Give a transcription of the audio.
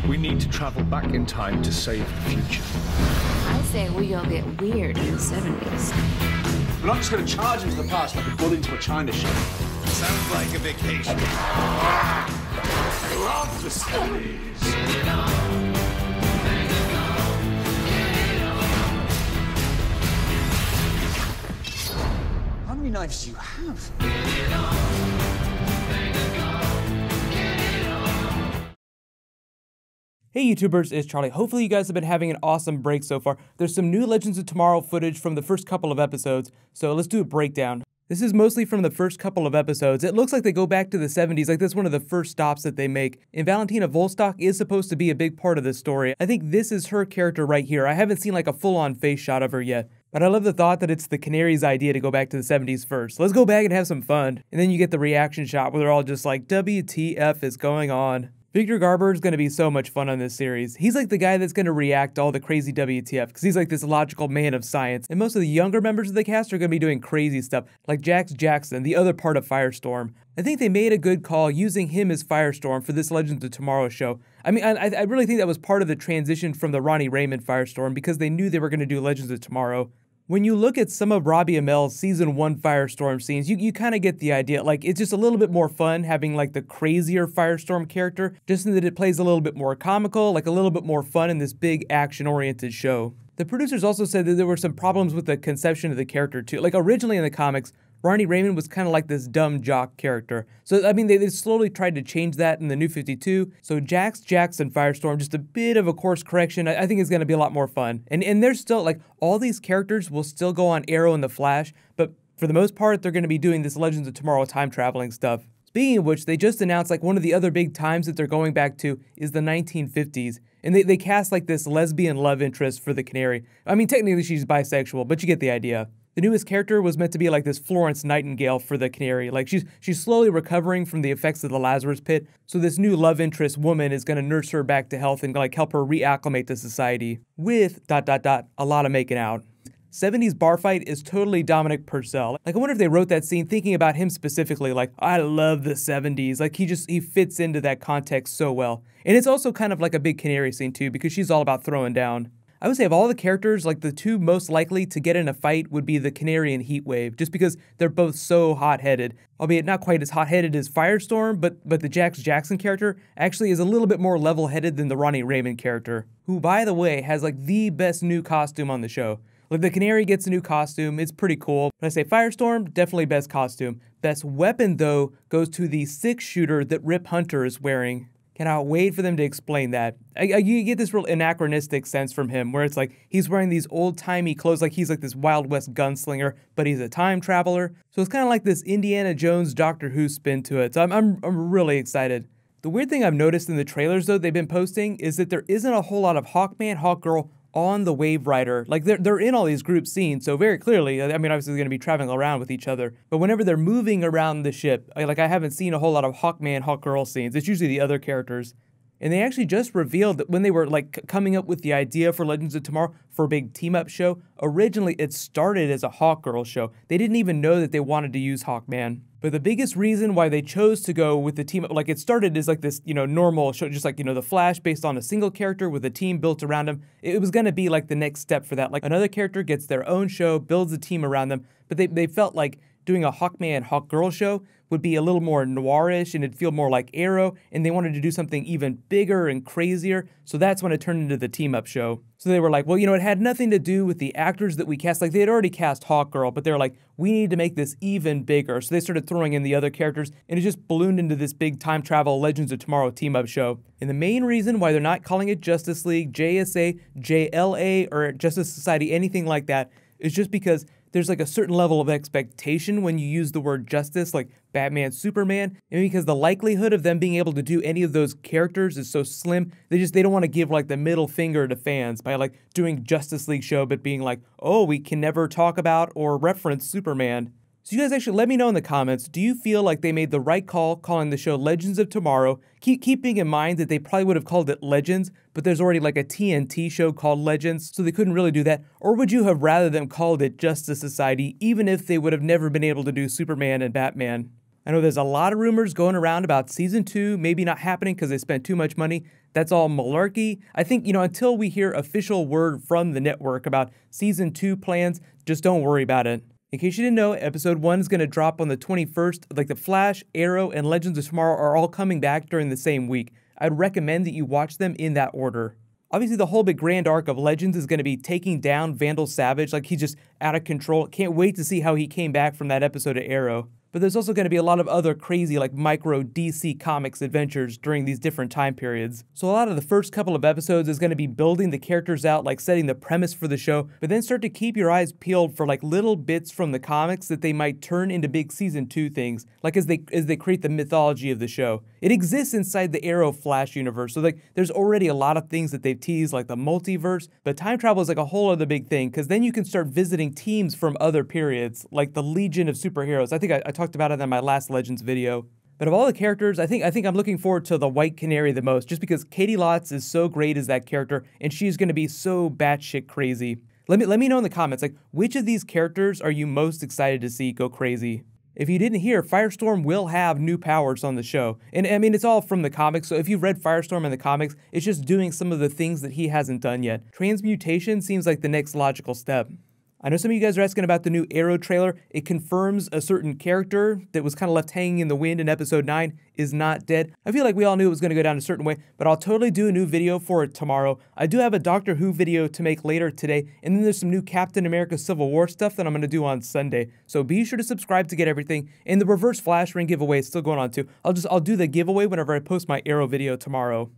We need to travel back in time to save the future. I say we all get weird in the 70s. We're not just going to charge into the past like a bull into a china shop. Sounds like a vacation. I love the 70s. How many knives do you have? Hey YouTubers, it's Charlie. Hopefully you guys have been having an awesome break so far. There's some new Legends of Tomorrow footage from the first couple of episodes, so let's do a breakdown. This is mostly from the first couple of episodes. It looks like they go back to the 70s, like that's one of the first stops that they make. And Valentina Volstock is supposed to be a big part of this story. I think this is her character right here. I haven't seen like a full-on face shot of her yet. But I love the thought that it's the Canary's idea to go back to the 70s first. Let's go back and have some fun. And then you get the reaction shot where they're all just like, WTF is going on? Victor Garber is going to be so much fun on this series. He's like the guy that's going to react to all the crazy WTF, because he's like this logical man of science. And most of the younger members of the cast are going to be doing crazy stuff, like Jax Jackson, the other part of Firestorm. I think they made a good call using him as Firestorm for this Legends of Tomorrow show. I mean, I really think that was part of the transition from the Ronnie Raymond Firestorm, because they knew they were going to do Legends of Tomorrow. When you look at some of Robbie Amell's Season 1 Firestorm scenes, you kind of get the idea. Like, it's just a little bit more fun having, like, the crazier Firestorm character, just in that it plays a little bit more comical, like a little bit more fun in this big action-oriented show. The producers also said that there were some problems with the conception of the character, too. Like, originally in the comics, Ronnie Raymond was kind of like this dumb jock character. So, I mean, they slowly tried to change that in the New 52. So Jax Jackson Firestorm, just a bit of a course correction. I think it's going to be a lot more fun. And there's still, like, all these characters will still go on Arrow and The Flash, but for the most part, they're going to be doing this Legends of Tomorrow time traveling stuff. Speaking of which, they just announced, like, one of the other big times that they're going back to is the 1950s. And they cast, like, this lesbian love interest for the Canary. I mean, technically she's bisexual, but you get the idea. The newest character was meant to be like this Florence Nightingale for the Canary. Like she's slowly recovering from the effects of the Lazarus Pit. So this new love interest woman is going to nurse her back to health and like help her reacclimate to society with ... a lot of making out. 70s bar fight is totally Dominic Purcell. Like I wonder if they wrote that scene thinking about him specifically. Like I love the 70s. Like he fits into that context so well. And it's also kind of like a big Canary scene too because she's all about throwing down. I would say of all the characters, like the two most likely to get in a fight would be the Canary and Heatwave, just because they're both so hot-headed. Albeit not quite as hot-headed as Firestorm, but the Jax Jackson character actually is a little bit more level-headed than the Ronnie Raymond character, who, by the way, has like the best new costume on the show. Like the Canary gets a new costume, it's pretty cool. When I say Firestorm, definitely best costume. Best weapon, though, goes to the 6-shooter that Rip Hunter is wearing. Cannot wait for them to explain that. You get this real anachronistic sense from him, where it's like he's wearing these old-timey clothes, like he's like this Wild West gunslinger, but he's a time traveler. So it's kind of like this Indiana Jones Doctor Who spin to it. So I'm really excited. The weird thing I've noticed in the trailers, though, they've been posting is that there isn't a whole lot of Hawkman, Hawkgirl on the Wave Rider. Like they're in all these group scenes, so very clearly, I mean, obviously they're going to be traveling around with each other, but whenever they're moving around the ship, I haven't seen a whole lot of Hawkman, Hawkgirl scenes. It's usually the other characters. And they actually just revealed that when they were like coming up with the idea for Legends of Tomorrow for a big team-up show, originally it started as a Hawkgirl show. They didn't even know that they wanted to use Hawkman. But the biggest reason why they chose to go with the team, like it started as like this, normal show, just like, the Flash based on a single character with a team built around him. It was going to be like the next step for that. Like another character gets their own show, builds a team around them, but they felt like doing a Hawkman, Hawkgirl show would be a little more noirish and it'd feel more like Arrow, and they wanted to do something even bigger and crazier, so that's when it turned into the team-up show. So they were like, well, it had nothing to do with the actors that we cast. Like, they had already cast Hawkgirl, but they were like, we need to make this even bigger. So they started throwing in the other characters, and it just ballooned into this big time travel Legends of Tomorrow team-up show. And the main reason why they're not calling it Justice League, JSA, JLA, or Justice Society, anything like that, is just because there's like a certain level of expectation when you use the word justice, like Batman, Superman, and because the likelihood of them being able to do any of those characters is so slim, they don't want to give like the middle finger to fans by like doing Justice League show, but being like, oh, we can never talk about or reference Superman. So you guys actually let me know in the comments, do you feel like they made the right call calling the show Legends of Tomorrow, keeping in mind that they probably would have called it Legends, but there's already like a TNT show called Legends, so they couldn't really do that? Or would you have rather them called it Justice Society, even if they would have never been able to do Superman and Batman? I know there's a lot of rumors going around about season 2 maybe not happening because they spent too much money. That's all malarkey. I think, until we hear official word from the network about season 2 plans, just don't worry about it. In case you didn't know, episode 1 is going to drop on the 21st. Like The Flash, Arrow, and Legends of Tomorrow are all coming back during the same week. I'd recommend that you watch them in that order. Obviously, the whole big grand arc of Legends is going to be taking down Vandal Savage. Like, he's just out of control. Can't wait to see how he came back from that episode of Arrow. But there's also going to be a lot of other crazy, like, micro DC Comics adventures during these different time periods. So a lot of the first couple of episodes is going to be building the characters out, like setting the premise for the show, but then start to keep your eyes peeled for like little bits from the comics that they might turn into big season 2 things, like as they create the mythology of the show. It exists inside the Arrow Flash universe, so like there's already a lot of things that they've teased, like the multiverse, but time travel is like a whole other big thing, because then you can start visiting teams from other periods, like the Legion of Superheroes. I think I talked about it in my last Legends video. But of all the characters, I think I'm looking forward to the White Canary the most, just because Katie Lotz is so great as that character, and she's going to be so batshit crazy. Let me know in the comments, like, which of these characters are you most excited to see go crazy? If you didn't hear, Firestorm will have new powers on the show. And I mean, it's all from the comics, so if you've read Firestorm in the comics, it's just doing some of the things that he hasn't done yet. Transmutation seems like the next logical step. I know some of you guys are asking about the new Arrow trailer. It confirms a certain character that was kind of left hanging in the wind in episode 9 is not dead. I feel like we all knew it was going to go down a certain way, but I'll totally do a new video for it tomorrow. I do have a Doctor Who video to make later today, and then there's some new Captain America Civil War stuff that I'm going to do on Sunday. So be sure to subscribe to get everything. And the Reverse Flash Ring giveaway is still going on too. I'll do the giveaway whenever I post my Arrow video tomorrow.